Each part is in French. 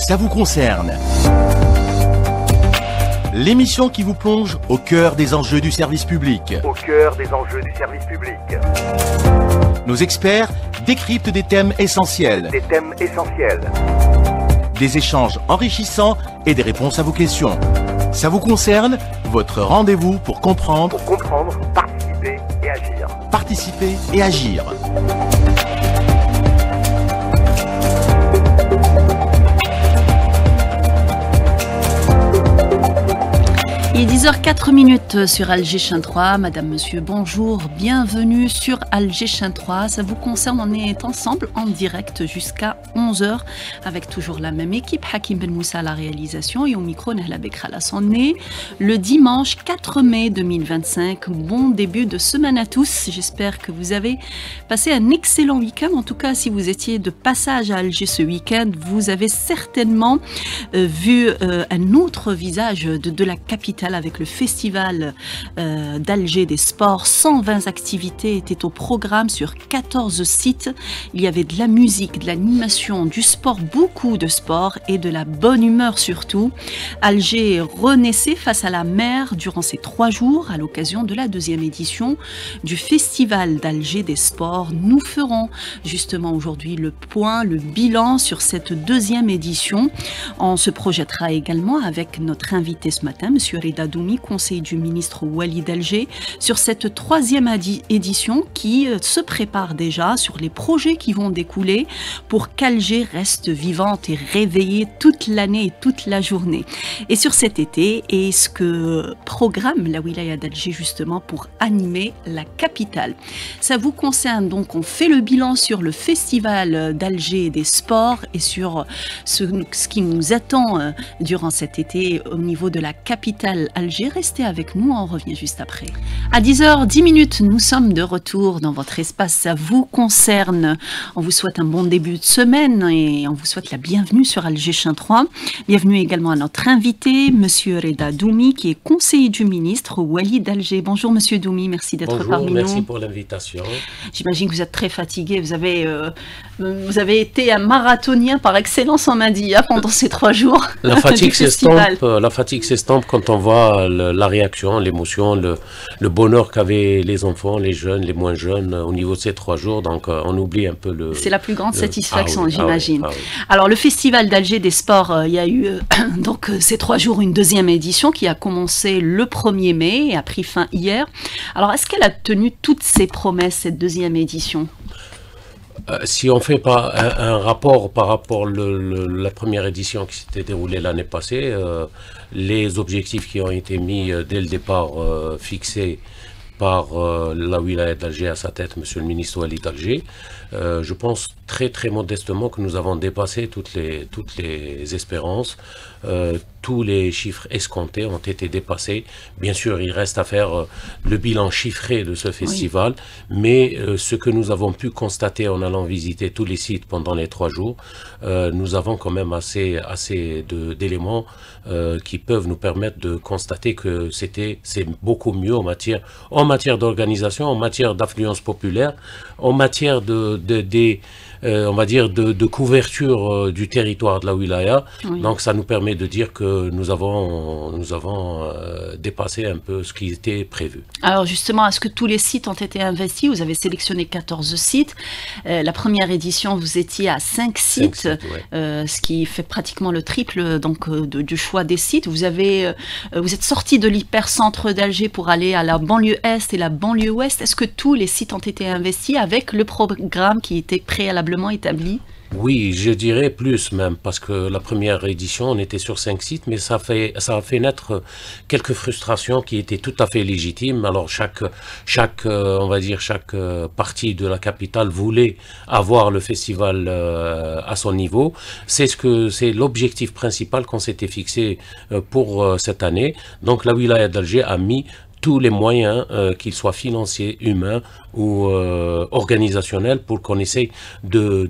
ça vous concerne. L'émission qui vous plonge au cœur des enjeux du service public. Au cœur des enjeux du service public. Nos experts décryptent des thèmes essentiels. Des thèmes essentiels. Des échanges enrichissants et des réponses à vos questions. Ça vous concerne, votre rendez-vous pour comprendre, participer et agir. Participer et agir. Il est 10h04 sur Alger Chaîne 3. Madame, monsieur, bonjour. Bienvenue sur Alger Chaîne 3. Ça vous concerne, on est ensemble en direct jusqu'à 11h avec toujours la même équipe. Hakim Ben Moussa à la réalisation et au micro, Nahla Bekra. On est le dimanche 4 mai 2025. Bon début de semaine à tous. J'espère que vous avez passé un excellent week-end. En tout cas, si vous étiez de passage à Alger ce week-end, vous avez certainement vu un autre visage de la capitale avec le festival d'Alger des sports. 120 activités étaient au programme sur 14 sites. Il y avait de la musique, de l'animation, du sport, beaucoup de sport et de la bonne humeur surtout. Alger renaissait face à la mer durant ces 3 jours à l'occasion de la 2e édition du festival d'Alger des sports. Nous ferons justement aujourd'hui le point, le bilan sur cette 2e édition. On se projettera également avec notre invité ce matin, Monsieur Reda Doumi, conseiller du ministre Wali d'Alger, sur cette 3e édition qui se prépare déjà sur les projets qui vont découler pour qu'Alger reste vivante et réveillée toute l'année et toute la journée. Et sur cet été, et ce que programme la wilaya d'Alger justement pour animer la capitale. Ça vous concerne donc, on fait le bilan sur le festival d'Alger des sports et sur ce qui nous attend durant cet été au niveau de la capitale Alger. Restez avec nous, on revient juste après. À 10h10, nous sommes de retour dans votre espace. Ça vous concerne. On vous souhaite un bon début de semaine et on vous souhaite la bienvenue sur Alger Chaîne 3. Bienvenue également à notre invité, Monsieur Reda Doumi, qui est conseiller du ministre Wali d'Alger. Bonjour Monsieur Doumi, merci d'être parmi nous. Merci pour l'invitation. J'imagine que vous êtes très fatigué. Vous avez été un marathonien par excellence, on m'a dit, pendant ces 3 jours. La fatigue s'estompe quand on voit la réaction, l'émotion, le bonheur qu'avaient les enfants, les jeunes, les moins jeunes au niveau de ces 3 jours. Donc on oublie un peu le... C'est la plus grande satisfaction, oui, j'imagine. oui. Alors le festival d'Alger des sports, il y a eu donc ces 3 jours une 2e édition qui a commencé le 1er mai et a pris fin hier. Alors est-ce qu'elle a tenu toutes ses promesses, cette 2e édition ? Si on fait pas un rapport par rapport à la première édition qui s'était déroulée l'année passée, les objectifs qui ont été mis dès le départ fixés par la wilaya d'Alger à sa tête, Monsieur le ministre Wali d'Alger, je pense très très modestement que nous avons dépassé toutes les espérances. Tous les chiffres escomptés ont été dépassés. Bien sûr, il reste à faire le bilan chiffré de ce festival, mais ce que nous avons pu constater en allant visiter tous les sites pendant les 3 jours, nous avons quand même assez d'éléments qui peuvent nous permettre de constater que c'est beaucoup mieux en matière d'organisation, en matière d'affluence populaire, en matière on va dire de couverture du territoire de la wilaya. Oui. Donc ça nous permet de dire que nous avons dépassé un peu ce qui était prévu. Alors justement, est-ce que tous les sites ont été investis? Vous avez sélectionné 14 sites. La première édition, vous étiez à 5 sites, ouais. Ce qui fait pratiquement le triple donc, du choix des sites. Vous êtes sorti de l'hypercentre d'Alger pour aller à la banlieue Est et la banlieue Ouest. Est-ce que tous les sites ont été investis avec le programme qui était préalablement établi? Oui, je dirais plus même, parce que la première édition, on était sur 5 sites, mais ça a fait naître quelques frustrations qui étaient tout à fait légitimes. Alors chaque partie de la capitale voulait avoir le festival à son niveau. C'est l'objectif principal qu'on s'était fixé pour cette année. Donc la wilaya d'Alger a mis tous les moyens, qu'ils soient financiers, humains ou organisationnels, pour qu'on essaye de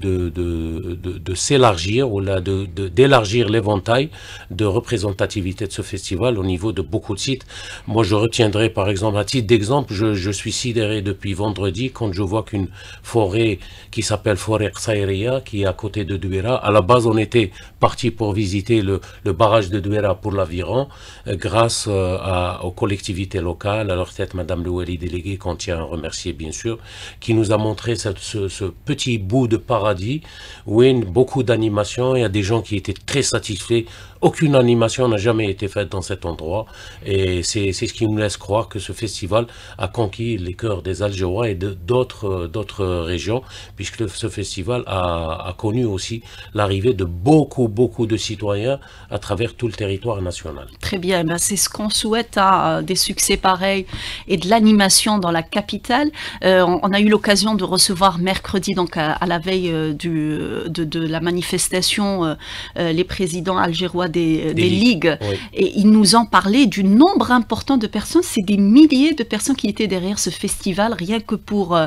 s'élargir ou d'élargir l'éventail de représentativité de ce festival au niveau de beaucoup de sites. Moi, je retiendrai par exemple, à titre d'exemple, je suis sidéré depuis vendredi quand je vois qu'une forêt qui s'appelle Forêt Qsaïria, qui est à côté de Douera, à la base on était parti pour visiter le barrage de Douera pour l'aviron, grâce aux collectivités locales, à leur tête Madame le Wali délégué, qu'on tient à remercier bien sûr, qui nous a montré ce petit bout de paradis où il y a beaucoup d'animations. Il y a des gens qui étaient très satisfaits. Aucune animation n'a jamais été faite dans cet endroit, et c'est ce qui nous laisse croire que ce festival a conquis les cœurs des Algérois et d'autres régions, puisque ce festival a connu aussi l'arrivée de beaucoup de citoyens à travers tout le territoire national. Très bien, ben c'est ce qu'on souhaite, hein, des succès pareils et de l'animation dans la capitale. On a eu l'occasion de recevoir mercredi, donc à la veille de la manifestation, les présidents algérois des ligues, oui. Et ils nous ont parlé du nombre important de personnes. C'est des milliers de personnes qui étaient derrière ce festival, rien que pour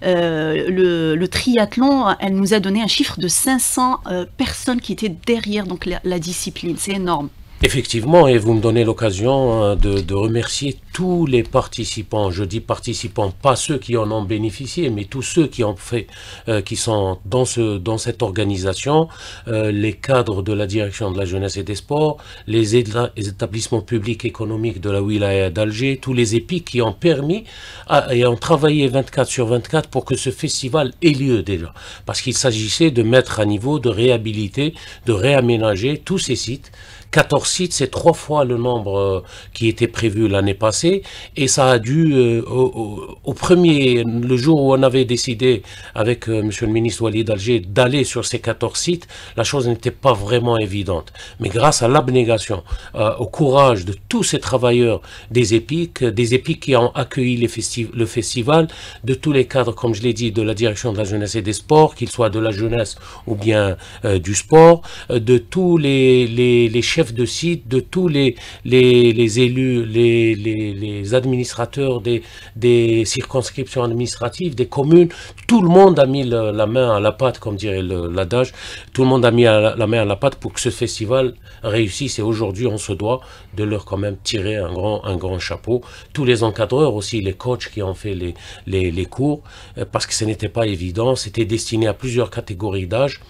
le triathlon. Elle nous a donné un chiffre de 500 personnes qui étaient derrière donc la discipline. C'est énorme. Effectivement, et vous me donnez l'occasion de remercier tous les participants. Je dis participants, pas ceux qui en ont bénéficié, mais tous ceux qui ont fait, qui sont dans cette organisation, les cadres de la direction de la jeunesse et des sports, les établissements publics économiques de la wilaya d'Alger, tous les EPIC qui ont permis et ont travaillé 24/24 pour que ce festival ait lieu déjà. Parce qu'il s'agissait de mettre à niveau, de réhabiliter, de réaménager tous ces sites. 14 sites, c'est 3 fois le nombre qui était prévu l'année passée, et ça a dû, le jour où on avait décidé avec monsieur le ministre Wali d'Alger d'aller sur ces 14 sites, la chose n'était pas vraiment évidente. Mais grâce à l'abnégation, au courage de tous ces travailleurs des EPIC qui ont accueilli le festival, de tous les cadres, comme je l'ai dit, de la direction de la jeunesse et des sports, qu'ils soient de la jeunesse ou bien du sport, de tous les chefs de site, de tous les élus, les administrateurs des circonscriptions administratives, des communes, tout le monde a mis la main à la pâte, comme dirait l'adage, tout le monde a mis la main à la pâte pour que ce festival réussisse, et aujourd'hui on se doit de leur quand même tirer un grand chapeau. Tous les encadreurs aussi, les coachs qui ont fait les cours, parce que ce n'était pas évident, c'était destiné à plusieurs catégories d'âge,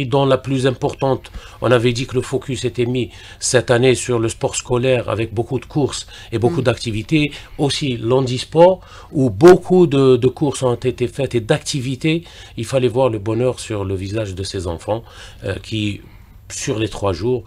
dont la plus importante, on avait dit que le focus était mis cette année sur le sport scolaire avec beaucoup de courses et beaucoup d'activités, aussi l'handisport où beaucoup de courses ont été faites et d'activités. Il fallait voir le bonheur sur le visage de ces enfants qui, sur les 3 jours,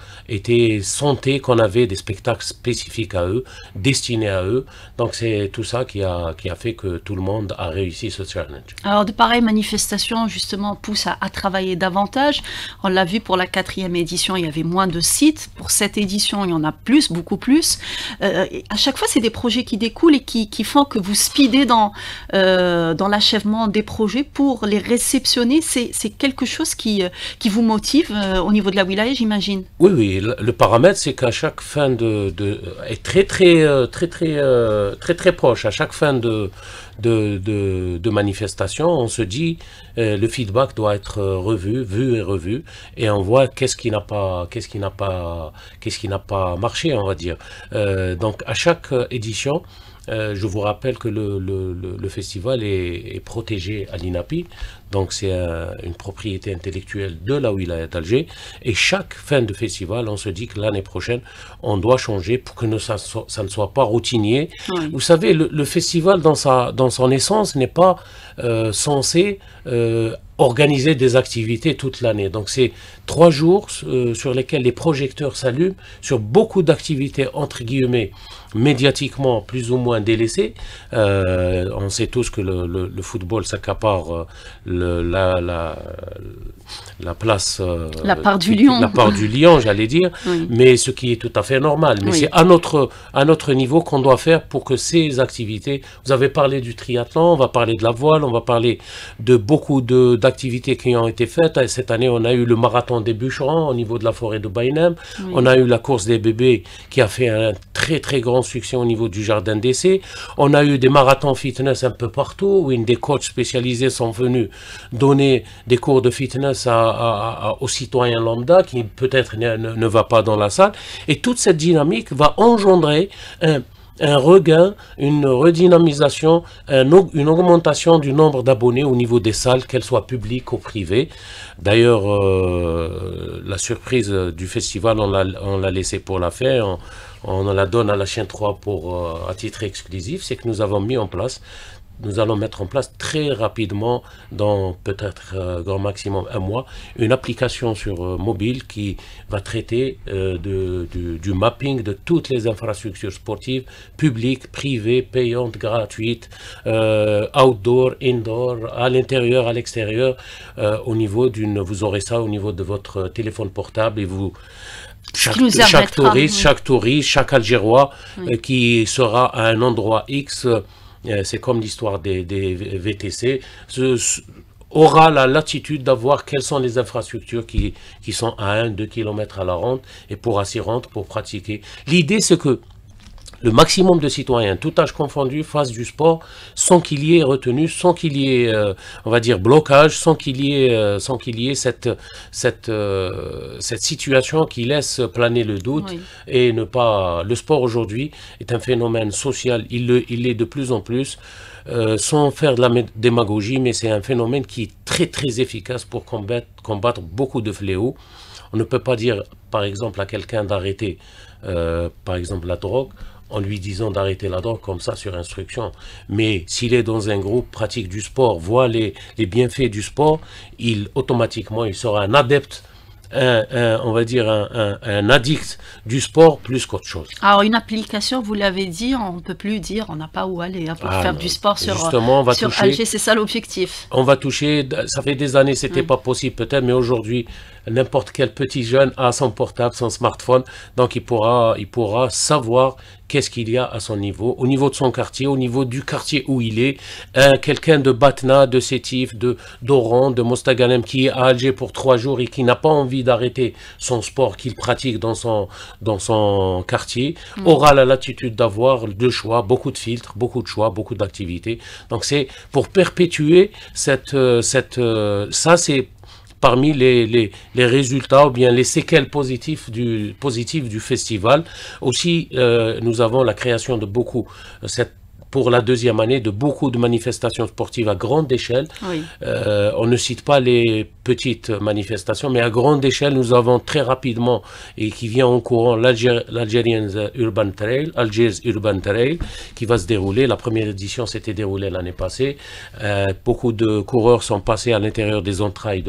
sentaient qu'on avait des spectacles spécifiques à eux, destinés à eux. Donc c'est tout ça qui a fait que tout le monde a réussi ce challenge. Alors de pareilles manifestations justement poussent à travailler davantage. On l'a vu pour la 4e édition, il y avait moins de sites. Pour cette édition, il y en a plus, beaucoup plus. À chaque fois, c'est des projets qui découlent et qui font que vous speedez dans l'achèvement des projets pour les réceptionner. C'est quelque chose qui vous motive au niveau de la wilaya, j'imagine. Oui, le paramètre, c'est qu'à chaque fin est très proche. À chaque fin de manifestation, on se dit le feedback doit être vu et revu, et on voit qu'est-ce qui n'a pas marché, on va dire. Donc à chaque édition, je vous rappelle que le festival est protégé à l'INAPI, donc c'est une propriété intellectuelle de la wilaya d'Alger, et chaque fin de festival, on se dit que l'année prochaine, on doit changer pour que ça ne soit pas routinier. Oui. Vous savez, le festival, dans son essence, n'est pas censé organiser des activités toute l'année. Donc c'est 3 jours sur lesquels les projecteurs s'allument sur beaucoup d'activités, entre guillemets, médiatiquement plus ou moins délaissées. On sait tous que le football s'accapare la place... la part du lion. La part du lion, j'allais dire, oui. Mais ce qui est tout à fait normal. Mais oui, c'est à notre niveau qu'on doit faire pour que ces activités... Vous avez parlé du triathlon, on va parler de la voile, on va parler de beaucoup d'activités d'activités qui ont été faites. Cette année, on a eu le marathon des bûcherons au niveau de la forêt de Baïnem. Oui. On a eu la course des bébés qui a fait un très très grand succès au niveau du jardin d'essai. On a eu des marathons fitness un peu partout où des coachs spécialisés sont venus donner des cours de fitness aux citoyens lambda qui peut-être ne va pas dans la salle. Et toute cette dynamique va engendrer un regain, une redynamisation, une augmentation du nombre d'abonnés au niveau des salles, qu'elles soient publiques ou privées. D'ailleurs, la surprise du festival, on l'a laissé pour la faire, on la donne à la chaîne 3 à titre exclusif, c'est que nous allons mettre en place très rapidement, dans peut-être grand maximum un mois, une application sur mobile qui va traiter du mapping de toutes les infrastructures sportives, publiques, privées, payantes, gratuites, outdoor, indoor, à l'intérieur, à l'extérieur, au niveau vous aurez ça au niveau de votre téléphone portable et vous... Chaque touriste, chaque Algérois qui sera à un endroit X, c'est comme l'histoire des VTC, aura la latitude d'avoir quelles sont les infrastructures qui sont à 1-2 km à la ronde et pourra s'y rendre pour pratiquer. L'idée, c'est que le maximum de citoyens, tout âge confondu, fassent du sport sans qu'il y ait retenue, sans qu'il y ait, on va dire, blocage, sans qu'il y ait cette situation qui laisse planer le doute. Oui. Et ne pas... Le sport aujourd'hui est un phénomène social, il l'est de plus en plus, sans faire de la démagogie, mais c'est un phénomène qui est très très efficace pour combattre beaucoup de fléaux. On ne peut pas dire, par exemple, à quelqu'un d'arrêter, par exemple, la drogue, en lui disant d'arrêter la drogue comme ça sur instruction. Mais s'il est dans un groupe, pratique du sport, voit les bienfaits du sport, automatiquement, il sera un adepte, on va dire un addict du sport plus qu'autre chose. Alors une application, vous l'avez dit, on ne peut plus dire, on n'a pas où aller pour faire du sport sur Alger, c'est ça l'objectif. On va toucher, ça fait des années, c'était pas possible peut-être, mais aujourd'hui, n'importe quel petit jeune a son portable, son smartphone, donc il pourra savoir qu'est-ce qu'il y a à son niveau, au niveau de son quartier, au niveau du quartier où il est. Quelqu'un de Batna, de Sétif, d'Oran, de Mostaganem qui est à Alger pour 3 jours et qui n'a pas envie d'arrêter son sport qu'il pratique dans son quartier, aura la latitude d'avoir de choix, beaucoup de filtres, beaucoup de choix, beaucoup d'activités. Donc c'est pour perpétuer ça c'est parmi les résultats ou bien les séquelles positives du festival. Aussi, nous avons la création de pour la 2e année, de beaucoup de manifestations sportives à grande échelle. Oui. On ne cite pas les petites manifestations, mais à grande échelle, nous avons très rapidement, et qui vient en courant, l'Algerian Urban Trail, Algiers Urban Trail, qui va se dérouler. La première édition s'était déroulée l'année passée. Beaucoup de coureurs sont passés à l'intérieur des entrailles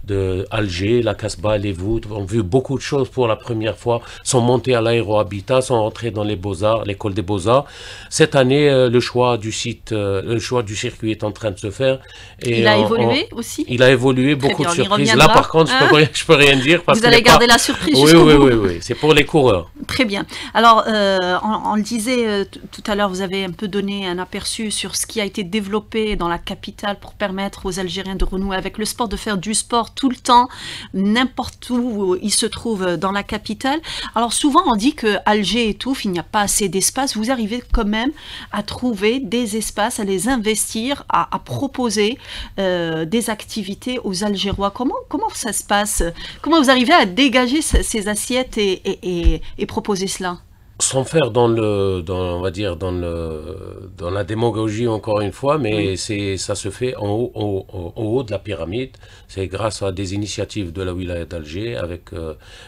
de Alger, la Casbah, les voûtes, ont vu beaucoup de choses pour la première fois, sont montés à l'aérohabitat, sont rentrés dans les Beaux-Arts, l'école des Beaux-Arts. Cette année, le choix du circuit est en train de se faire. Et il a évolué aussi. Il a évolué, beaucoup de surprises. Là, par contre, je peux rien dire. Vous allez garder la surprise Oui, c'est pour les coureurs. Très bien. Alors, on le disait tout à l'heure, vous avez un peu donné un aperçu sur ce qui a été développé dans la capitale pour permettre aux Algériens de renouer avec le sport, de faire du sport tout le temps, n'importe où ils se trouvent dans la capitale. Alors, souvent, on dit que Alger étouffe, il n'y a pas assez d'espace. Vous arrivez quand même à trouver des espaces, à les investir, à proposer des activités aux Algérois. Comment ça se passe? Comment vous arrivez à dégager ces assiettes et proposer cela? Sans faire dans la démagogie encore une fois, mais ça se fait en haut de la pyramide. C'est grâce à des initiatives de la wilaya d'Alger avec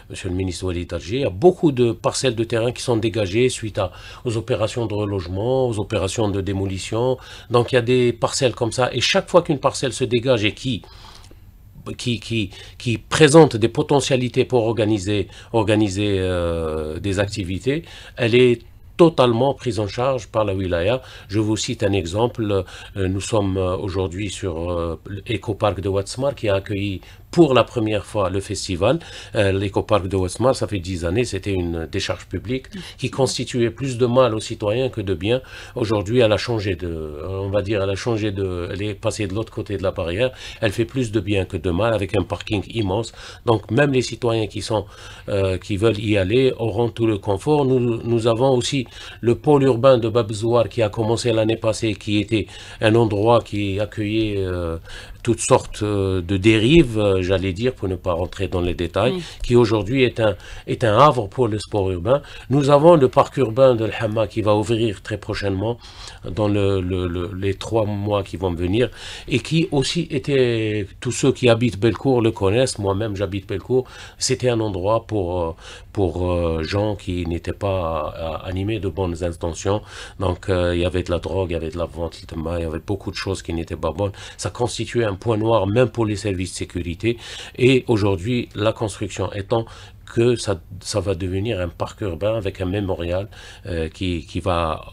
monsieur le ministre Walid d'Alger. Il y a beaucoup de parcelles de terrain qui sont dégagées suite aux opérations de relogement, aux opérations de démolition. Donc il y a des parcelles comme ça, et chaque fois qu'une parcelle se dégage et qui présente des potentialités pour organiser des activités, elle est totalement prise en charge par la wilaya. Je vous cite un exemple. Nous sommes aujourd'hui sur l'Ecopark de Ouatsmar qui a accueilli pour la première fois le festival. L'écoparc de Westmar, ça fait 10 années, c'était une décharge publique qui constituait plus de mal aux citoyens que de bien. Aujourd'hui, elle a changé on va dire, elle est passée de l'autre côté de la barrière. Elle fait plus de bien que de mal avec un parking immense. Donc, même les citoyens qui veulent y aller auront tout le confort. Nous avons aussi le pôle urbain de Bab Zouar qui a commencé l'année passée, qui était un endroit qui accueillait toutes sortes de dérives, j'allais dire, pour ne pas rentrer dans les détails, qui aujourd'hui est un havre pour le sport urbain. Nous avons le parc urbain de l'Hamma qui va ouvrir très prochainement dans les 3 mois qui vont venir, et qui aussi était, tous ceux qui habitent Bellecour le connaissent, moi-même j'habite Bellecour, c'était un endroit pour gens qui n'étaient pas animés de bonnes intentions. Donc il y avait de la drogue, il y avait de la vente, il y avait beaucoup de choses qui n'étaient pas bonnes. Ça constituait un point noir même pour les services de sécurité, et aujourd'hui la construction étant que ça va devenir un parc urbain avec un mémorial qui va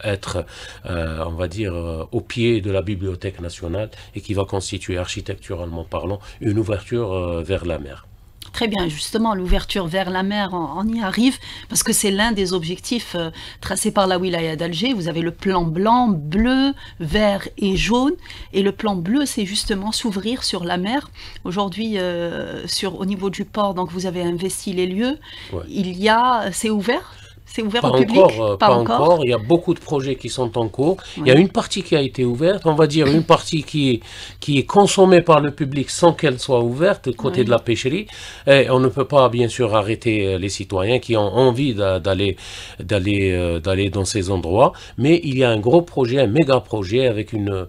être, on va dire, au pied de la Bibliothèque nationale, et qui va constituer architecturalement parlant une ouverture vers la mer. Très bien, justement, l'ouverture vers la mer, on y arrive, parce que c'est l'un des objectifs tracés par la wilaya d'Alger. Vous avez le plan blanc, bleu, vert et jaune, et le plan bleu, c'est justement s'ouvrir sur la mer. Aujourd'hui, au niveau du port, donc vous avez investi les lieux. Ouais. C'est ouvert? C'est ouvert au public? Pas encore. Il y a beaucoup de projets qui sont en cours. Ouais. Il y a une partie qui a été ouverte, on va dire une partie qui est consommée par le public sans qu'elle soit ouverte, côté de la pêcherie. Et on ne peut pas, bien sûr, arrêter les citoyens qui ont envie d'aller dans ces endroits. Mais il y a un gros projet, un méga projet avec une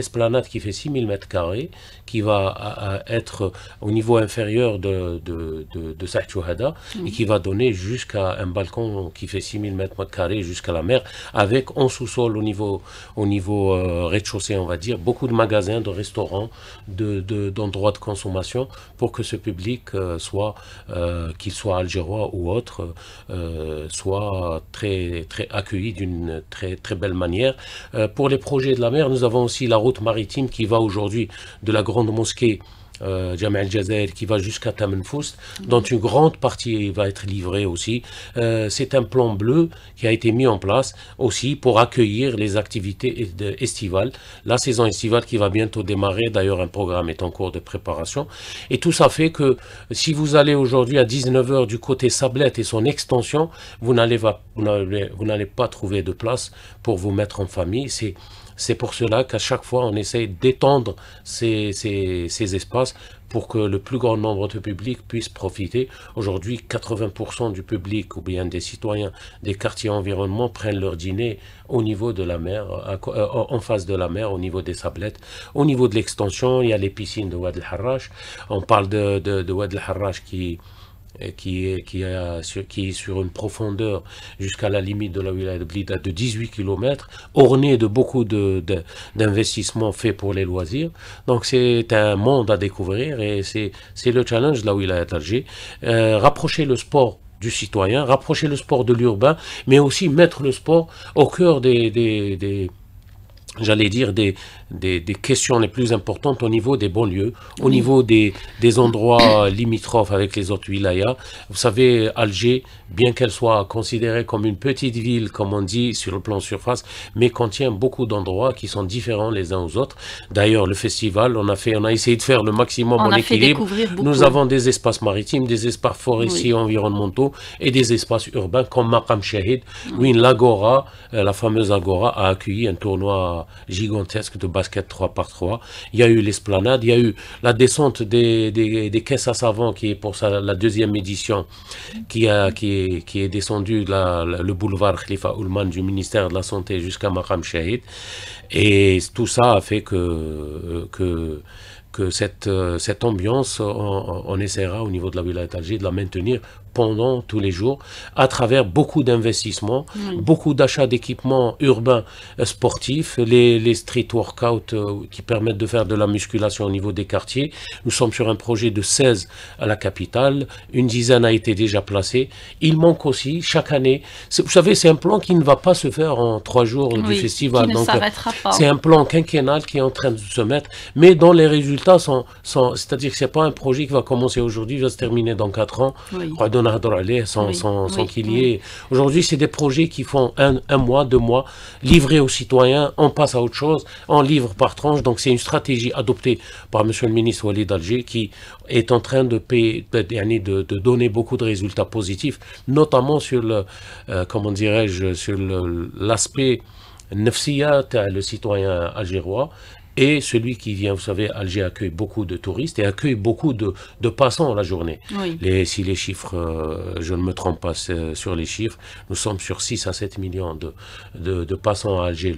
esplanade qui fait 6000 m², qui va être au niveau inférieur de Saïd et qui va donner jusqu'à un balcon qui fait 6000 m² jusqu'à la mer, avec en sous-sol au niveau rez-de-chaussée, on va dire, beaucoup de magasins, de restaurants, d'endroits de consommation, pour que ce public qu'il soit algérois ou autre, soit très, très accueilli d'une très, très belle manière. Pour les projets de la mer, nous avons aussi la route maritime qui va aujourd'hui de la grande mosquée Jama' al-Jazair qui va jusqu'à Tamenfoust, dont une grande partie va être livrée aussi. C'est un plan bleu qui a été mis en place aussi pour accueillir les activités estivales, la saison estivale qui va bientôt démarrer. D'ailleurs, un programme est en cours de préparation. Et tout ça fait que si vous allez aujourd'hui à 19 h du côté Sablette et son extension, vous n'allez pas trouver de place pour vous mettre en famille. C'est pour cela qu'à chaque fois, on essaye d'étendre ces espaces pour que le plus grand nombre de publics puissent profiter. Aujourd'hui, 80% du public ou bien des citoyens des quartiers environnement prennent leur dîner au niveau de la mer, en face de la mer, au niveau des sablettes. Au niveau de l'extension, il y a les piscines de Ouad el-Harrach. On parle de Ouad el-Harrach qui est sur une profondeur jusqu'à la limite de la wilaya de Blida de 18 km, orné de beaucoup d'investissements faits pour les loisirs. Donc c'est un monde à découvrir, et c'est le challenge de la wilaya d'Alger. Rapprocher le sport du citoyen, rapprocher le sport de l'urbain, mais aussi mettre le sport au cœur j'allais dire des questions les plus importantes au niveau des banlieues, au niveau des endroits limitrophes avec les autres wilayas. Vous savez, Alger, bien qu'elle soit considérée comme une petite ville, comme on dit sur le plan surface, mais contient beaucoup d'endroits qui sont différents les uns aux autres. D'ailleurs, le festival, on a essayé de faire le maximum en équilibre. Nous avons des espaces maritimes, des espaces forestiers environnementaux et des espaces urbains comme Maqam Shahid, où l'Agora, la fameuse Agora, a accueilli un tournoi gigantesque de basket 3x3. Il y a eu l'esplanade, il y a eu la descente des caisses à savon qui est pour la deuxième édition, qui est descendu le boulevard Khalifa Oulman du ministère de la Santé jusqu'à Maqam Shahid. Et tout ça a fait que que cette ambiance, on essaiera au niveau de la wilaya d'Alger de la maintenir pendant tous les jours, à travers beaucoup d'investissements, beaucoup d'achats d'équipements urbains sportifs, les street workouts qui permettent de faire de la musculation au niveau des quartiers. Nous sommes sur un projet de 16 à la capitale, une dizaine a été déjà placée. Il manque aussi, chaque année, vous savez, c'est un plan qui ne va pas se faire en 3 jours du festival. Qui ne s'arrêtera pas. C'est un plan quinquennal qui est en train de se mettre, mais dont les résultats sont c'est-à-dire que ce n'est pas un projet qui va commencer aujourd'hui, va se terminer dans 4 ans. Sans qu'il y ait... Aujourd'hui, c'est des projets qui font un mois, 2 mois, livrés aux citoyens, on passe à autre chose, on livre par tranche. Donc c'est une stratégie adoptée par M. le ministre Walid Alger qui est en train de donner beaucoup de résultats positifs, notamment sur le, comment dirais-je, sur l'aspect nefsiyat, le citoyen algérois. Et celui qui vient, vous savez, Alger accueille beaucoup de touristes et accueille beaucoup de passants la journée. Si les chiffres, je ne me trompe pas sur les chiffres, nous sommes sur 6 à 7 millions de passants à Alger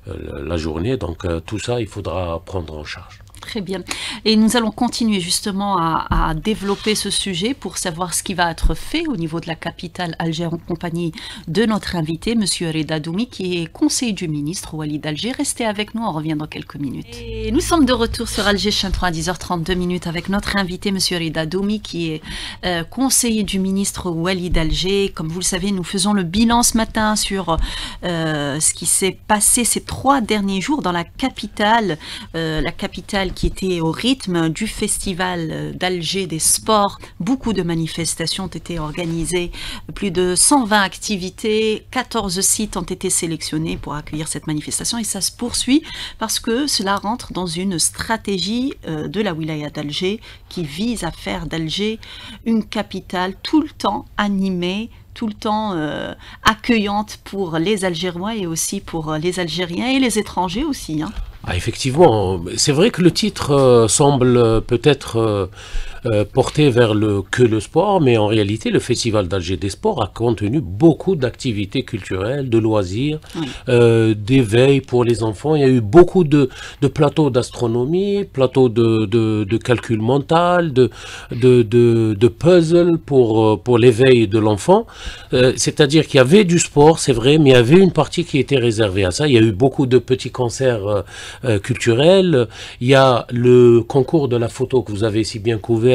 la journée. Donc tout ça, il faudra prendre en charge. Très bien. Et nous allons continuer justement à développer ce sujet pour savoir ce qui va être fait au niveau de la capitale Alger en compagnie de notre invité, M. Reda Doumi, qui est conseiller du ministre Walid Alger. Restez avec nous, on revient dans quelques minutes. Et nous sommes de retour sur Alger Chaîne 3 à 10h32 avec notre invité, M. Reda Doumi, qui est conseiller du ministre Walid Alger. Comme vous le savez, nous faisons le bilan ce matin sur ce qui s'est passé ces 3 derniers jours dans la capitale qui était au rythme du festival d'Alger des sports. Beaucoup de manifestations ont été organisées, plus de 120 activités, 14 sites ont été sélectionnés pour accueillir cette manifestation et ça se poursuit parce que cela rentre dans une stratégie de la wilaya d'Alger qui vise à faire d'Alger une capitale tout le temps animée, tout le temps accueillante pour les Algérois et aussi pour les Algériens et les étrangers aussi. Effectivement, c'est vrai que le titre semble peut-être porté vers le sport, mais en réalité, le Festival d'Alger des sports a contenu beaucoup d'activités culturelles, de loisirs, d'éveil pour les enfants. Il y a eu beaucoup de plateaux d'astronomie, plateaux de calcul mental, de puzzle pour l'éveil de l'enfant. C'est-à-dire qu'il y avait du sport, c'est vrai, mais il y avait une partie qui était réservée à ça. Il y a eu beaucoup de petits concerts culturels. Il y a le concours de la photo que vous avez si bien couvert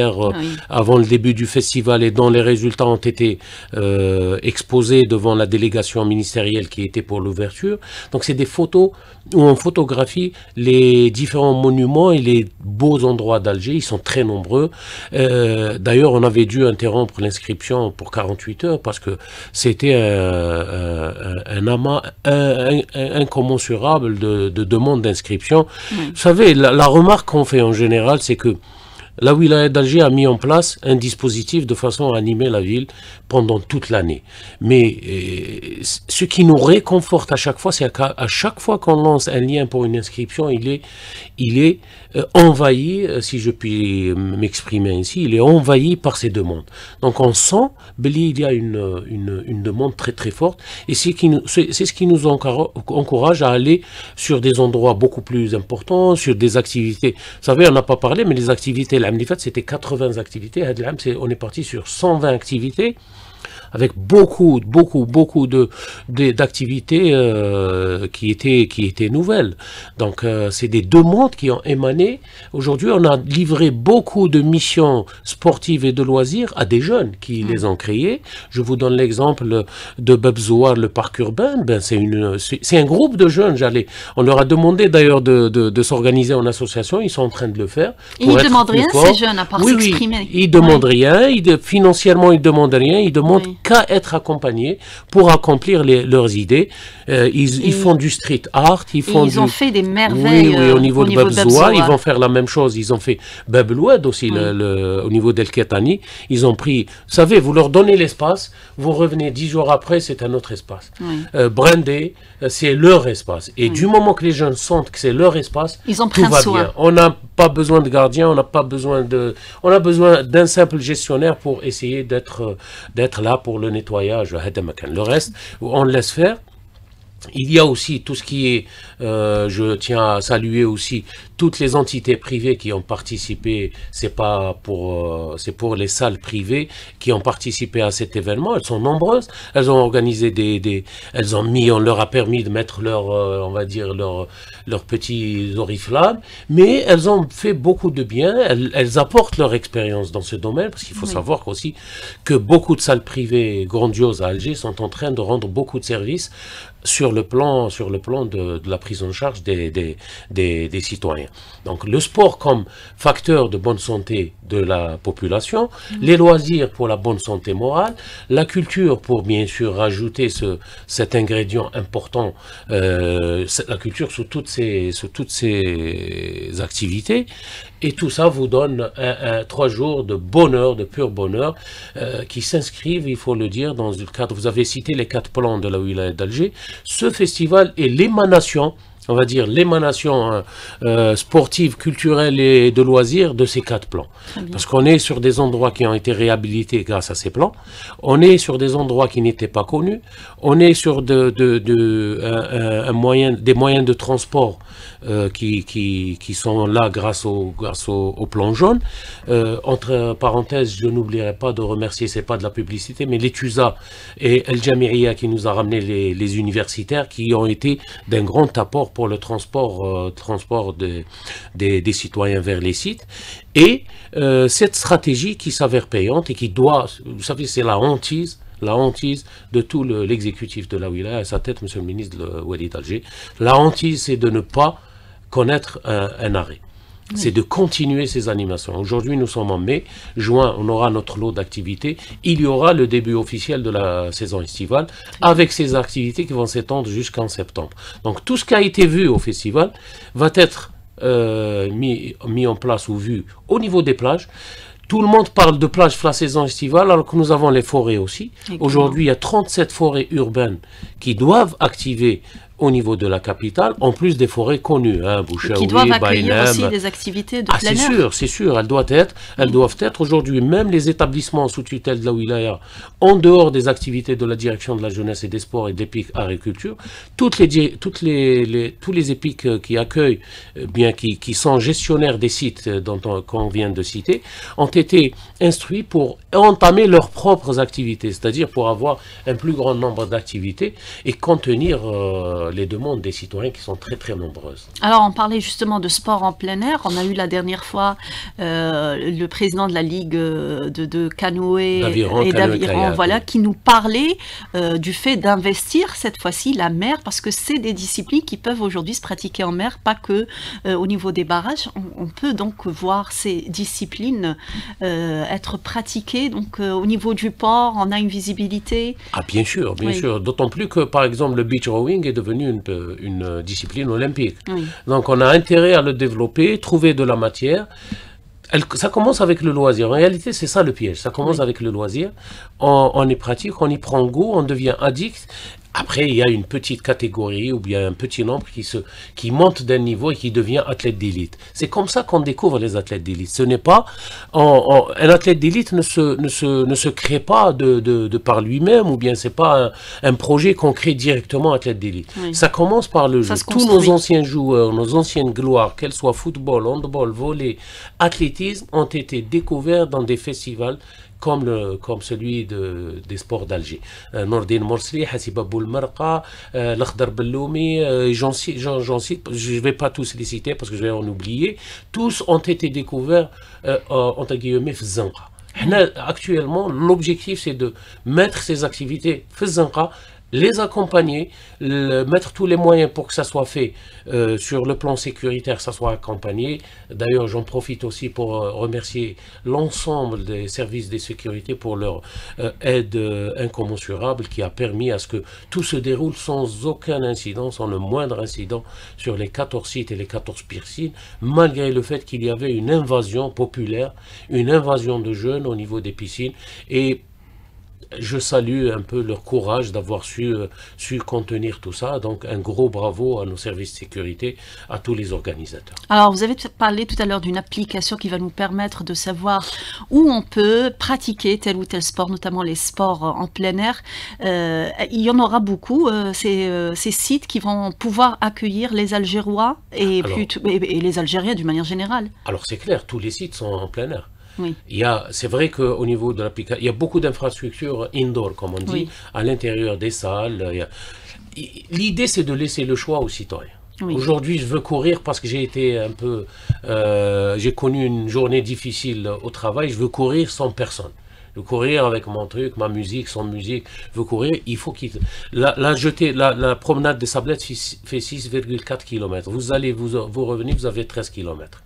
avant le début du festival et dont les résultats ont été exposés devant la délégation ministérielle qui était pour l'ouverture. Donc c'est des photos où on photographie les différents monuments et les beaux endroits d'Alger. Ils sont très nombreux. D'ailleurs, on avait dû interrompre l'inscription pour 48 heures parce que c'était un amas incommensurable de demandes d'inscription. Vous savez, la remarque qu'on fait en général, c'est que la wilaya d'Alger a mis en place un dispositif de façon à animer la ville pendant toute l'année. Mais ce qui nous réconforte à chaque fois, c'est qu'à chaque fois qu'on lance un lien pour une inscription, il est envahi, si je puis m'exprimer ainsi, il est envahi par ces demandes. Donc on sent qu'il y a une demande très très forte et c'est ce qui nous encourage à aller sur des endroits beaucoup plus importants, sur des activités. Vous savez, on n'a pas parlé, mais les activités, c'était 80 activités. On est parti sur 120 activités avec beaucoup d'activités qui étaient nouvelles. Donc c'est des demandes qui ont émané. Aujourd'hui, on a livré beaucoup de missions sportives et de loisirs à des jeunes qui les ont créées. Je vous donne l'exemple de Babzouar, le parc urbain. C'est un groupe de jeunes. On leur a demandé d'ailleurs de s'organiser en association. Ils sont en train de le faire. Ils ne demandent rien, ces jeunes, à part s'exprimer. Ils ne demandent rien. Financièrement, ils ne demandent rien. Ils demandent qu'à être accompagnés pour accomplir leurs idées. Ils font du street art. Ils ont fait des merveilles au niveau de Babzoua. Ils vont faire la même chose. Ils ont fait Bab Loued aussi au niveau d'El Ketani. Ils ont pris, vous savez, vous leur donnez l'espace, vous revenez 10 jours après, c'est un autre espace. Brandé, c'est leur espace. Et du moment que les jeunes sentent que c'est leur espace, tout va bien. On n'a pas besoin de gardien, on a besoin d'un simple gestionnaire pour essayer d'être là pour le nettoyage. Le reste, on le laisse faire. Il y a aussi tout ce qui est, je tiens à saluer aussi toutes les entités privées qui ont participé, c'est pour les salles privées qui ont participé à cet événement. Elles sont nombreuses. Elles ont organisé on leur a permis de mettre on va dire leurs petits oriflammes, mais elles ont fait beaucoup de bien. Elles apportent leur expérience dans ce domaine, parce qu'il faut savoir aussi que beaucoup de salles privées grandioses à Alger sont en train de rendre beaucoup de services sur le plan de la prise en charge des citoyens. Donc le sport comme facteur de bonne santé de la population, les loisirs pour la bonne santé morale, la culture pour bien sûr rajouter cet ingrédient important, la culture sous toutes ces activités, et tout ça vous donne 3 jours de bonheur, de pur bonheur, qui s'inscrivent, il faut le dire, dans le cadre, vous avez cité les 4 plans de la wilaya d'Alger. Ce festival est l'émanation, on va dire, l'émanation sportive, culturelle et de loisirs de ces 4 plans. Parce qu'on est sur des endroits qui ont été réhabilités grâce à ces plans, on est sur des endroits qui n'étaient pas connus, on est sur des moyens de transport qui sont là grâce au plan jaune. Entre parenthèses, je n'oublierai pas de remercier, c'est pas de la publicité, mais l'ETUSA et El Jamiria qui nous a ramené les universitaires, qui ont été d'un grand apport pour le transport des citoyens vers les sites. Et cette stratégie qui s'avère payante et qui doit, vous savez, c'est la hantise de tout l'exécutif de la wilaya, à sa tête, monsieur le ministre Walid Alger. La hantise, c'est de ne pas connaître un arrêt. C'est de continuer ces animations. Aujourd'hui, nous sommes en mai, juin, on aura notre lot d'activités. Il y aura le début officiel de la saison estivale avec ces activités qui vont s'étendre jusqu'en septembre. Donc tout ce qui a été vu au festival va être mis en place ou vu au niveau des plages. Tout le monde parle de plages pour la saison estivale, alors que nous avons les forêts aussi. Aujourd'hui, il y a 37 forêts urbaines qui doivent activer au niveau de la capitale, en plus des forêts connues, Bouchaoui, qui doivent accueillir Baïnem. aussi des activités de plein air. C'est sûr, elles doivent être aujourd'hui, même les établissements sous tutelle de la wilaya, en dehors des activités de la direction de la jeunesse et des sports et de l'EPIC agriculture, tous les EPIC qui accueillent, qui sont gestionnaires des sites qu'on vient de citer, ont été instruits pour entamer leurs propres activités, c'est-à-dire pour avoir un plus grand nombre d'activités et contenir les demandes des citoyens qui sont très très nombreuses. Alors on parlait justement de sport en plein air. On a eu la dernière fois le président de la Ligue de canoë et d'aviron, voilà, qui nous parlait du fait d'investir cette fois-ci la mer, parce que c'est des disciplines qui peuvent aujourd'hui se pratiquer en mer, pas que au niveau des barrages. On peut donc voir ces disciplines être pratiquées donc au niveau du port. On a une visibilité. Ah bien sûr, d'autant plus que par exemple le beach rowing est devenu une discipline olympique. Donc on a intérêt à le développer, trouver de la matière. Ça commence avec le loisir. En réalité, c'est ça le piège. Ça commence avec le loisir. On y pratique, on y prend goût, on devient addict. Après, il y a une petite catégorie ou bien un petit nombre qui monte d'un niveau et qui devient athlète d'élite. C'est comme ça qu'on découvre les athlètes d'élite. Ce n'est pas un athlète d'élite ne se crée pas de par lui-même, ou bien c'est pas un projet qu'on crée directement athlète d'élite. Ça commence par le jeu. Tous nos anciens joueurs, nos anciennes gloires, qu'elles soient football, handball, volley, athlétisme, ont été découverts dans des festivals comme celui des sports d'Alger. Nordine Morsli, Hassiba Boulmarqa, L'Akhdar Belloumi, j'en cite, je ne vais pas tous les citer parce que je vais en oublier. Tous ont été découverts, entre guillemets, Fzanqa. Actuellement, l'objectif, c'est de mettre ces activités Fzanqa, les accompagner, mettre tous les moyens pour que ça soit fait sur le plan sécuritaire, ça soit accompagné. D'ailleurs, j'en profite aussi pour remercier l'ensemble des services de sécurité pour leur aide incommensurable qui a permis à ce que tout se déroule sans aucun incident, sans le moindre incident sur les 14 sites et les 14 piscines, malgré le fait qu'il y avait une invasion populaire, une invasion de jeunes au niveau des piscines. Et je salue un peu leur courage d'avoir su contenir tout ça. Donc un gros bravo à nos services de sécurité, à tous les organisateurs. Alors vous avez parlé tout à l'heure d'une application qui va nous permettre de savoir où on peut pratiquer tel ou tel sport, notamment les sports en plein air. Il y en aura beaucoup, ces sites qui vont pouvoir accueillir les Algérois et les Algériens d'une manière générale. Alors c'est clair, tous les sites sont en plein air. Oui. C'est vrai qu'au niveau de l'application, il y a beaucoup d'infrastructures indoor, comme on dit, oui, à l'intérieur des salles. L'idée, c'est de laisser le choix aux citoyens. Oui. Aujourd'hui, je veux courir parce que j'ai été un peu... j'ai connu une journée difficile au travail, je veux courir sans personne. Je veux courir avec mon truc, ma musique, sans musique. Je veux courir, il faut qu'il... La promenade des Sablettes fait 6,4 km. Vous allez, vous revenez, vous avez 13 km.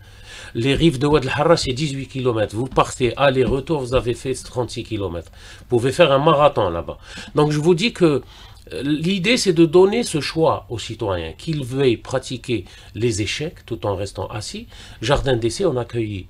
Les rives de Oued el-Harrach, c'est 18 km. Vous partez, aller-retour, vous avez fait 36 km. Vous pouvez faire un marathon là-bas. Donc je vous dis que l'idée, c'est de donner ce choix aux citoyens, qu'ils veuillent pratiquer les échecs tout en restant assis. Jardin d'essai, on a accueilli.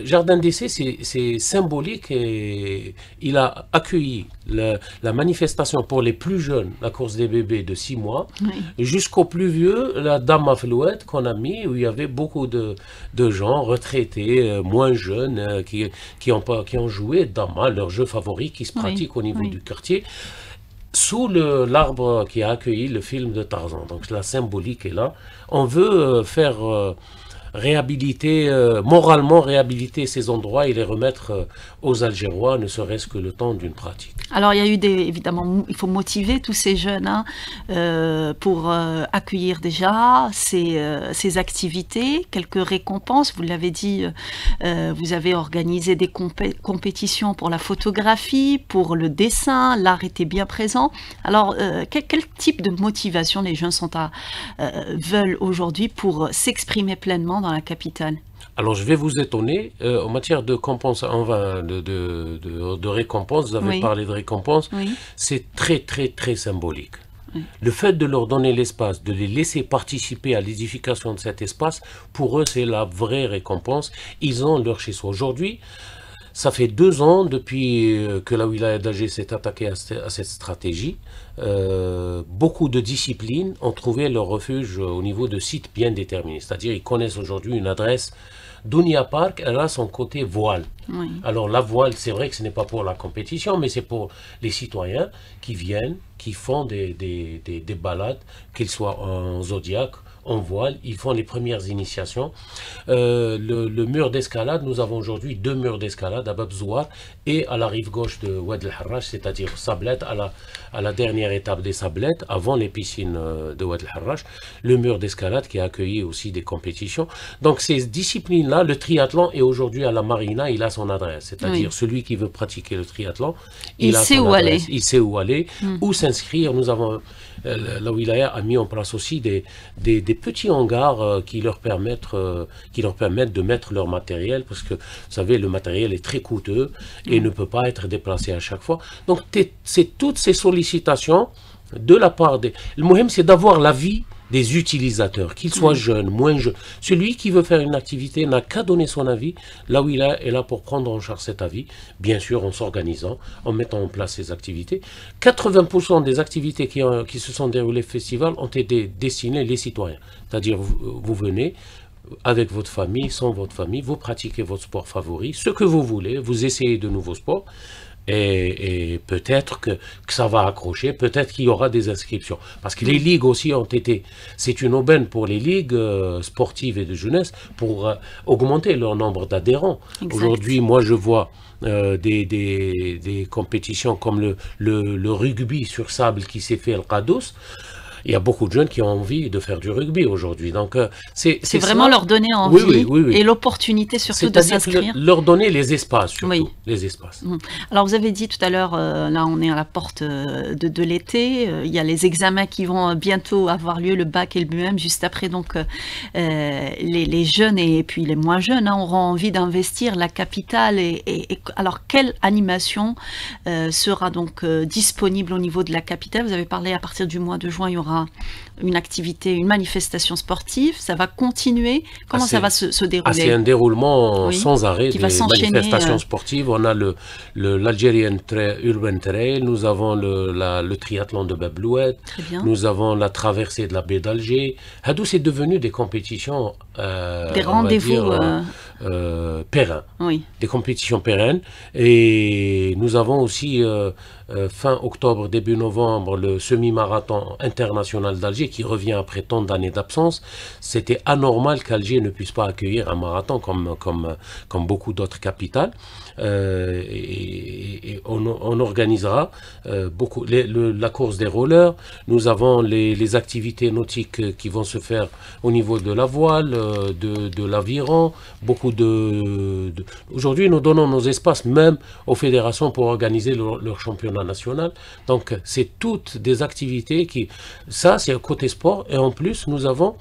Jardin d'essai, c'est symbolique et il a accueilli la manifestation pour les plus jeunes, la course des bébés de 6 mois, oui, jusqu'aux plus vieux, la Dame à Flouette qu'on a mis, où il y avait beaucoup de gens retraités, moins jeunes, qui ont joué Dama, leur jeu favori qui se pratique, oui, au niveau, oui, du quartier, sous l'arbre qui a accueilli le film de Tarzan. Donc la symbolique est là. On veut faire... réhabiliter, moralement réhabiliter ces endroits et les remettre aux Algérois, ne serait-ce que le temps d'une pratique. Alors il y a eu évidemment, il faut motiver tous ces jeunes pour accueillir déjà ces activités, quelques récompenses. Vous l'avez dit, vous avez organisé des compétitions pour la photographie, pour le dessin, l'art était bien présent. Alors quel type de motivation les jeunes veulent aujourd'hui pour s'exprimer pleinement dans la capitale? Alors je vais vous étonner, en matière de récompense, vous avez, oui, parlé de récompense, oui, c'est très très très symbolique. Oui. Le fait de leur donner l'espace, de les laisser participer à l'édification de cet espace, pour eux c'est la vraie récompense, ils ont leur chez-soi. Aujourd'hui, ça fait 2 ans depuis que la wilaya d'Alger s'est attaquée à cette stratégie. Beaucoup de disciplines ont trouvé leur refuge au niveau de sites bien déterminés. C'est-à-dire qu'ils connaissent aujourd'hui une adresse. Dunia Park, elle a son côté voile. Oui. Alors la voile, c'est vrai que ce n'est pas pour la compétition, mais c'est pour les citoyens qui viennent, qui font des balades, qu'ils soient en zodiaque, en voile, ils font les premières initiations. Le mur d'escalade, nous avons aujourd'hui 2 murs d'escalade à Bab Zouar et à la rive gauche de Oued el-Harrach, c'est-à-dire Sablettes, à la dernière étape des Sablettes, avant les piscines de Oued el-Harrach, le mur d'escalade qui a accueilli aussi des compétitions. Donc ces disciplines-là, le triathlon est aujourd'hui à la Marina, il a son adresse, c'est-à-dire, oui, celui qui veut pratiquer le triathlon, il a son adresse, il sait où aller, où s'inscrire. Nous avons, la wilaya a mis en place aussi des petits hangars qui leur permettent de mettre leur matériel, parce que, vous savez, le matériel est très coûteux et ne peut pas être déplacé à chaque fois. Donc, c'est toutes ces sollicitations de la part des... Le moyen, c'est d'avoir l'avis des utilisateurs, qu'ils soient jeunes, moins jeunes. Celui qui veut faire une activité n'a qu'à donner son avis. La wilaya est là pour prendre en charge cet avis, bien sûr en s'organisant, en mettant en place ces activités. 80% des activités qui se sont déroulées au festival ont été destinées les citoyens. C'est-à-dire, vous venez avec votre famille, sans votre famille, vous pratiquez votre sport favori, ce que vous voulez, vous essayez de nouveaux sports. Et peut-être que ça va accrocher, peut-être qu'il y aura des inscriptions. Parce que les ligues aussi ont été... C'est une aubaine pour les ligues sportives et de jeunesse pour augmenter leur nombre d'adhérents. Aujourd'hui, moi je vois des compétitions comme le rugby sur sable qui s'est fait al Qaddous. Il y a beaucoup de jeunes qui ont envie de faire du rugby aujourd'hui. Donc, c'est vraiment leur donner envie, oui. Et l'opportunité surtout de s'inscrire. Leur donner les espaces, surtout. Oui. Les espaces. Alors, vous avez dit tout à l'heure, là, on est à la porte de l'été. Il y a les examens qui vont bientôt avoir lieu, le bac et le BEM, juste après. Donc, les jeunes et puis les moins jeunes auront envie d'investir la capitale. Alors, quelle animation sera donc disponible au niveau de la capitale? Vous avez parlé à partir du mois de juin, il y aura aura une activité, une manifestation sportive. Ça va continuer. Comment ça va se dérouler? C'est un déroulement sans arrêt qui des va s'enchaîner, manifestations sportives. On a l'Algerian Urban Trail, nous avons le triathlon de Bablouet, nous avons la traversée de la baie d'Alger. Hadou, c'est devenu des compétitions, des rendez-vous pérennes. Oui. Des compétitions pérennes. Et nous avons aussi fin octobre, début novembre, le semi-marathon international d'Alger qui revient après tant d'années d'absence. C'était anormal qu'Alger ne puisse pas accueillir un marathon comme beaucoup d'autres capitales. Et on organisera beaucoup la course des rollers. Nous avons les activités nautiques qui vont se faire au niveau de la voile, de l'aviron. Aujourd'hui, nous donnons nos espaces même aux fédérations pour organiser leur championnat national. Donc, c'est toutes des activités ça, c'est un côté sport. Et en plus, nous avons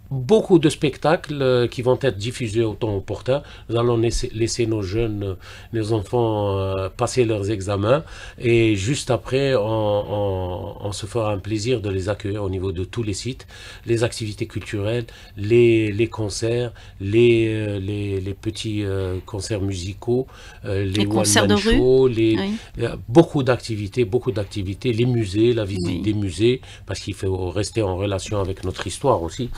beaucoup de spectacles qui vont être diffusés au temps opportun. Nous allons laisser nos jeunes, nos enfants passer leurs examens et juste après, on se fera un plaisir de les accueillir au niveau de tous les sites, les activités culturelles, les concerts, les petits concerts musicaux, les concerts de rue, beaucoup d'activités, les musées, la visite des musées, parce qu'il faut rester en relation avec notre histoire aussi.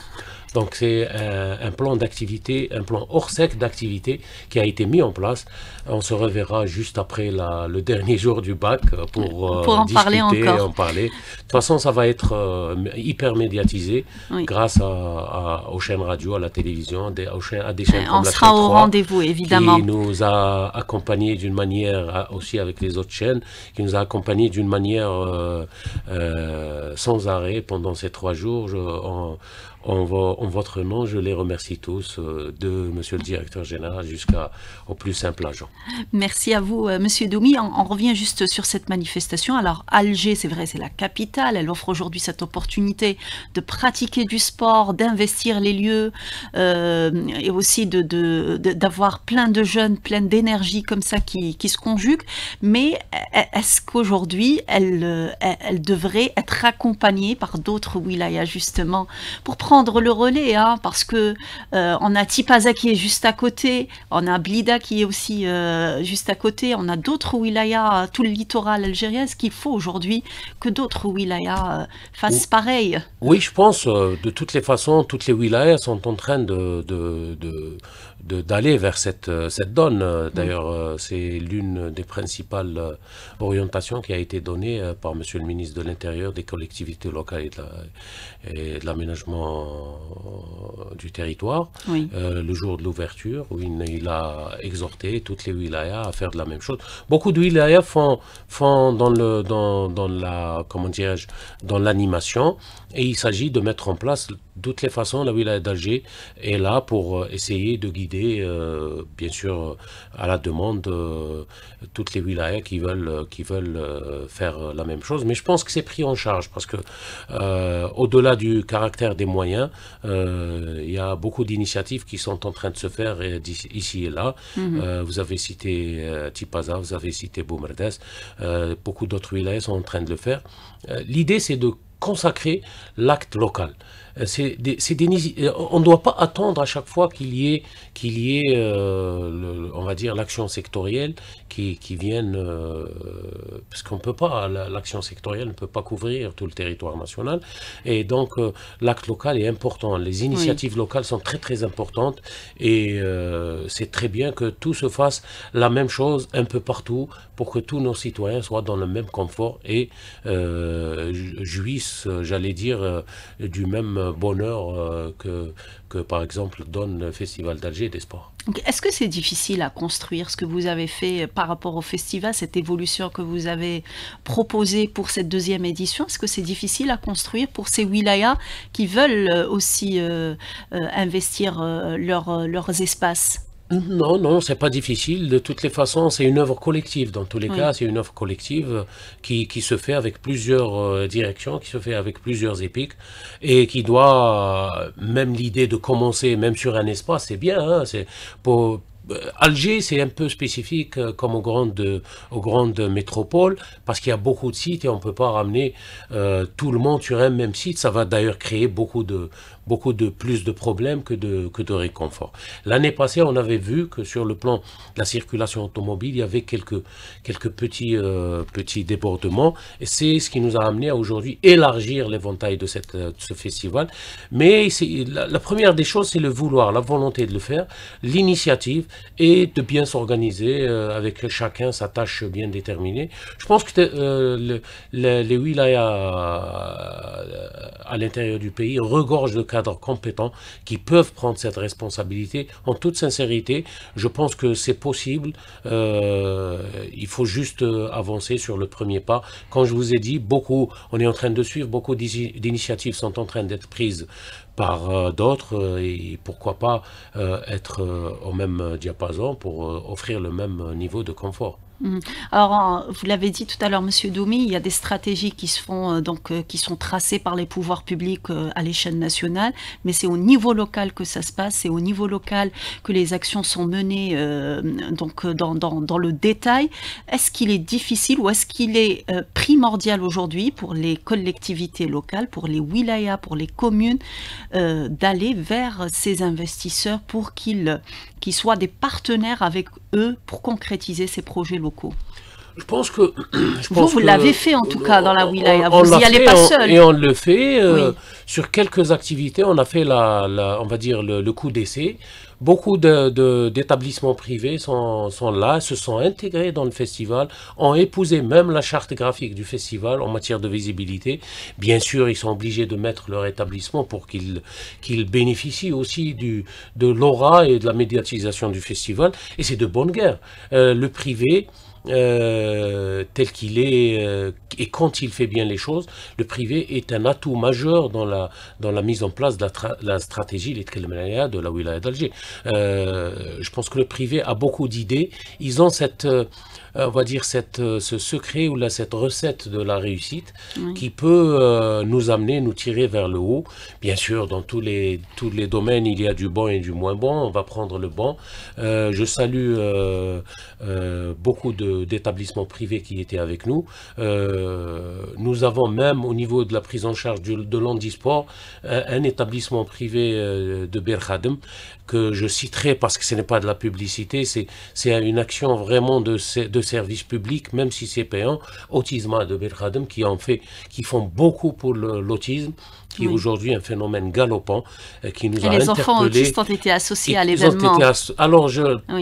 Donc c'est un plan d'activité, un plan hors sec d'activité qui a été mis en place. On se reverra juste après le dernier jour du bac pour en discuter parler encore. et en parler. De toute façon, ça va être hyper médiatisé grâce aux chaînes radio, à la télévision, à des chaînes comme on la sera chaîne au 3, rendez-vous, évidemment. qui nous a accompagnés d'une manière, aussi avec les autres chaînes, qui nous a accompagnés d'une manière sans arrêt pendant ces 3 jours. En votre nom, je les remercie tous, de Monsieur le Directeur Général jusqu'au plus simple agent. Merci à vous, Monsieur Doumi. On revient juste sur cette manifestation. Alors, Alger, c'est vrai, c'est la capitale. Elle offre aujourd'hui cette opportunité de pratiquer du sport, d'investir les lieux et aussi d'avoir plein de jeunes, plein d'énergie comme ça qui se conjuguent. Mais est-ce qu'aujourd'hui, elle devrait être accompagnée par d'autres wilayas, justement, pour prendre le relais, parce que on a Tipaza qui est juste à côté, on a Blida qui est aussi juste à côté, on a d'autres wilayas, tout le littoral algérien. Est-ce qu'il faut aujourd'hui que d'autres wilayas fassent pareil? Oui, je pense, de toutes les façons, toutes les wilayas sont en train d'aller vers cette donne. D'ailleurs, c'est l'une des principales orientations qui a été donnée par Monsieur le ministre de l'Intérieur, des collectivités locales et de l'aménagement du territoire, le jour de l'ouverture, où il a exhorté toutes les wilayas à faire de la même chose. Beaucoup de wilayas font dans l'animation, et il s'agit de mettre en place de toutes les façons. La wilaya d'Alger est là pour essayer de guider, bien sûr, à la demande, toutes les wilayas qui veulent faire la même chose. Mais je pense que c'est pris en charge parce que, au-delà du caractère des moyens, il y a beaucoup d'initiatives qui sont en train de se faire ici et là. Vous avez cité Tipaza, vous avez cité Boumerdes, beaucoup d'autres wilayas sont en train de le faire. L'idée, c'est de consacrer l'acte local. On ne doit pas attendre à chaque fois qu'il y ait on va dire, l'action sectorielle qui vienne, parce qu'on peut pas, l'action sectorielle ne peut pas couvrir tout le territoire national, et donc l'acte local est important. Les initiatives locales sont très très importantes, et c'est très bien que tout se fasse la même chose un peu partout pour que tous nos citoyens soient dans le même confort et jouissent, j'allais dire, du même bonheur que par exemple donne le Festival d'Alger des sports. Est-ce que c'est difficile à construire ce que vous avez fait par rapport au festival, cette évolution que vous avez proposée pour cette 2e édition? Est-ce que c'est difficile à construire pour ces wilayas qui veulent aussi investir leurs espaces? Non, c'est pas difficile. De toutes les façons, c'est une œuvre collective. Dans tous les cas, c'est une œuvre collective qui se fait avec plusieurs directions, qui se fait avec plusieurs épiques, et qui doit, même l'idée de commencer, même sur un espace, c'est bien, c'est Alger, c'est un peu spécifique comme aux grandes métropoles, parce qu'il y a beaucoup de sites et on ne peut pas ramener tout le monde sur un même site. Ça va d'ailleurs créer beaucoup de plus de problèmes que de réconfort. L'année passée, on avait vu que sur le plan de la circulation automobile, il y avait quelques petits débordements, et c'est ce qui nous a amené à aujourd'hui élargir l'éventail de ce festival. Mais la première des choses, c'est le vouloir, la volonté de le faire, l'initiative, et de bien s'organiser avec chacun sa tâche bien déterminée. Je pense que les wilayas à l'intérieur du pays regorgent de cadres compétents qui peuvent prendre cette responsabilité en toute sincérité. Je pense que c'est possible. Il faut juste avancer sur le premier pas. Quand je vous ai dit, on est en train de suivre, beaucoup d'initiatives sont en train d'être prises par d'autres, et pourquoi pas être au même diapason pour offrir le même niveau de confort. Alors, vous l'avez dit tout à l'heure, Monsieur Doumi, il y a des stratégies qui se font, qui sont tracées par les pouvoirs publics à l'échelle nationale, mais c'est au niveau local que ça se passe, c'est au niveau local que les actions sont menées dans le détail. Est-ce qu'il est difficile ou est-ce qu'il est primordial aujourd'hui pour les collectivités locales, pour les wilayas, pour les communes, d'aller vers ces investisseurs pour qu'ils soient des partenaires avec eux pour concrétiser ces projets locaux? Je pense que... Vous l'avez fait en tout cas dans la wilaya, vous n'y allez pas seul. Et on le fait Oui. sur quelques activités. On a fait on va dire le coup d'essai. Beaucoup d'établissements privés sont là, se sont intégrés dans le festival, ont épousé même la charte graphique du festival en matière de visibilité. Bien sûr, ils sont obligés de mettre leur établissement pour qu'ils bénéficient aussi de l'aura et de la médiatisation du festival. Et c'est de bonne guerre. Le privé, tel qu'il est, et quand il fait bien les choses, le privé est un atout majeur dans la mise en place de la stratégie de la wilaya d'Alger. Je pense que le privé a beaucoup d'idées. Ils ont on va dire ce secret ou cette recette de la réussite qui peut nous amener, nous tirer vers le haut. Bien sûr, dans tous les domaines, il y a du bon et du moins bon. On va prendre le bon. Je salue beaucoup d'établissements privés qui étaient avec nous. Nous avons même au niveau de la prise en charge de l'handisport un établissement privé de Berkhadem que je citerai parce que ce n'est pas de la publicité, c'est une action vraiment de service public, même si c'est payant. Autisme de Berkhadem qui font beaucoup pour l'autisme, qui est aujourd'hui un phénomène galopant, qui nous a interpellés. Les enfants autistes ont été associés à l'événement. Alors,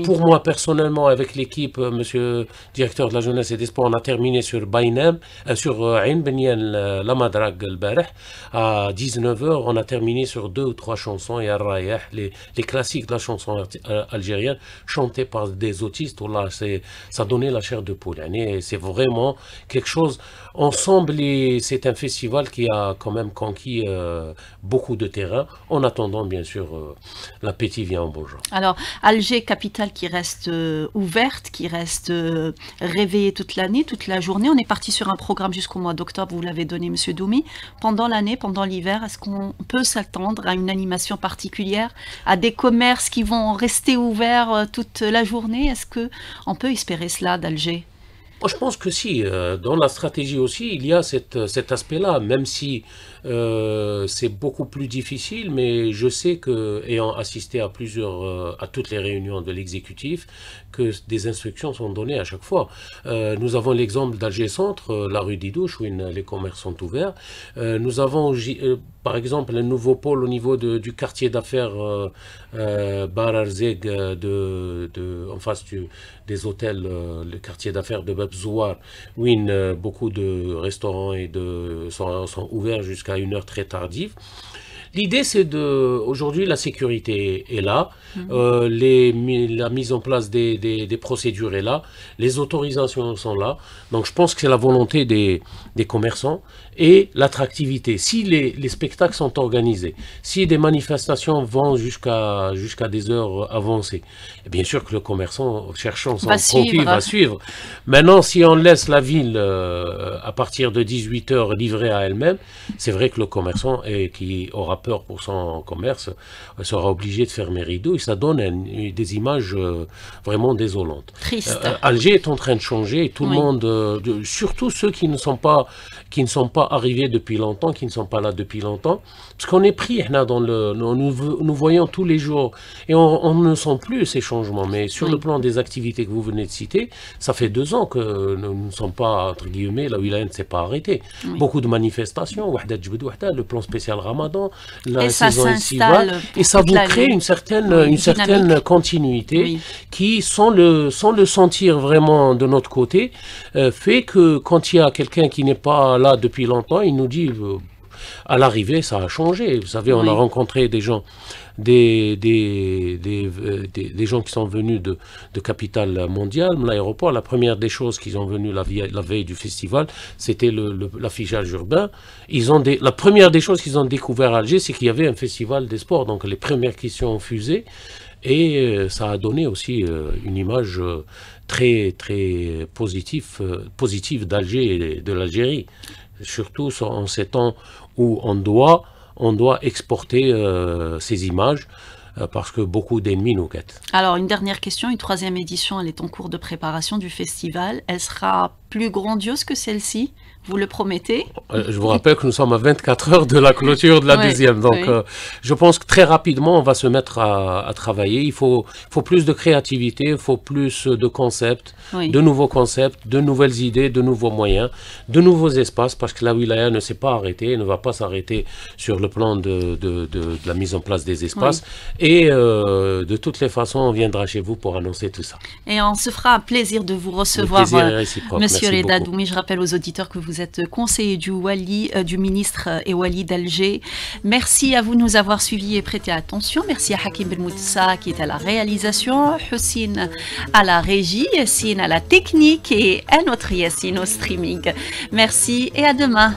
pour moi, personnellement, avec l'équipe, monsieur le directeur de la jeunesse et des sports, on a terminé sur Bainem, sur Ain Benyan la Madrag al-Barih, à 19h, on a terminé sur 2 ou 3 chansons, et Ar-Rayah, les classiques de la chanson algérienne, chantées par des autistes. Là, ça donnait la chair de poule. Et c'est vraiment quelque chose. Ensemble, c'est un festival qui a quand même conquis beaucoup de terrain, en attendant bien sûr l'appétit vient en bonjour. Alors Alger, capitale qui reste ouverte, qui reste réveillée toute l'année, toute la journée. On est parti sur un programme jusqu'au mois d'octobre, vous l'avez donné Monsieur Doumi. Pendant l'année, pendant l'hiver, est-ce qu'on peut s'attendre à une animation particulière, à des commerces qui vont rester ouverts toute la journée? Est-ce qu'on peut espérer cela d'Alger? Moi, je pense que si, dans la stratégie aussi, il y a cet aspect-là, même si c'est beaucoup plus difficile, mais je sais que, ayant assisté à toutes les réunions de l'exécutif, que des instructions sont données à chaque fois. Nous avons l'exemple d'Alger Centre, la rue Didouche, où les commerces sont ouverts. Nous avons, par exemple, un nouveau pôle au niveau du quartier d'affaires Bararzeg, en face des hôtels, le quartier d'affaires de Babzouar, où beaucoup de restaurants sont ouverts jusqu'à une heure très tardive. L'idée, c'est aujourd'hui, la sécurité est là, la mise en place des procédures est là, les autorisations sont là. Donc, je pense que c'est la volonté des commerçants et l'attractivité. Si les spectacles sont organisés, si des manifestations vont jusqu'à des heures avancées, bien sûr que le commerçant, cherchant son profit, va suivre. Maintenant, si on laisse la ville à partir de 18h livrée à elle-même, c'est vrai que le commerçant qui aura peur pour son commerce, sera obligé de fermer rideau et ça donne des images vraiment désolantes. Triste. Alger est en train de changer et tout le monde, surtout ceux qui ne sont pas arrivés depuis longtemps, qui ne sont pas là depuis longtemps, parce qu'on est pris nous voyons tous les jours et on ne sent plus ces changements. Mais sur le plan des activités que vous venez de citer, ça fait 2 ans que nous ne sommes pas, entre guillemets, la wilaya ne s'est pas arrêtée. Beaucoup de manifestations, le plan spécial Ramadan, la saison estivale, et ça vous crée une certaine continuité qui, sans le sentir vraiment de notre côté, fait que quand il y a quelqu'un qui n'est pas là depuis longtemps, il nous dit à l'arrivée ça a changé. Vous savez, on a rencontré des gens, des gens qui sont venus de capitale mondiale, l'aéroport. La première des choses qu'ils ont venues la veille du festival, c'était l'affichage urbain. La première des choses qu'ils ont découvert à Alger, c'est qu'il y avait un festival des sports. Donc les premières questions ont fusé et ça a donné aussi une image très très positive d'Alger et de l'Algérie. Surtout en ces temps où on doit exporter ces images parce que beaucoup d'ennemis nous guettent. Alors, une dernière question, une 3e édition, elle est en cours de préparation du festival. Elle sera plus grandiose que celle-ci, vous le promettez? Je vous rappelle que nous sommes à 24 heures de la clôture de la 2e. Donc, je pense que très rapidement, on va se mettre à travailler. Il faut plus de créativité, il faut plus de concepts, de nouveaux concepts, de nouvelles idées, de nouveaux moyens, de nouveaux espaces, parce que la wilaya ne s'est pas arrêtée, ne va pas s'arrêter sur le plan de la mise en place des espaces. Et de toutes les façons, on viendra chez vous pour annoncer tout ça. Et on se fera un plaisir de vous recevoir, Monsieur Reda Doumi. Je rappelle aux auditeurs que vous êtes conseiller du ministre et wali d'Alger. Merci à vous de nous avoir suivis et prêté attention. Merci à Hakim Ben Moutsa qui est à la réalisation, Houssine à la régie, Yassine à la technique et à notre Yassine au streaming. Merci et à demain.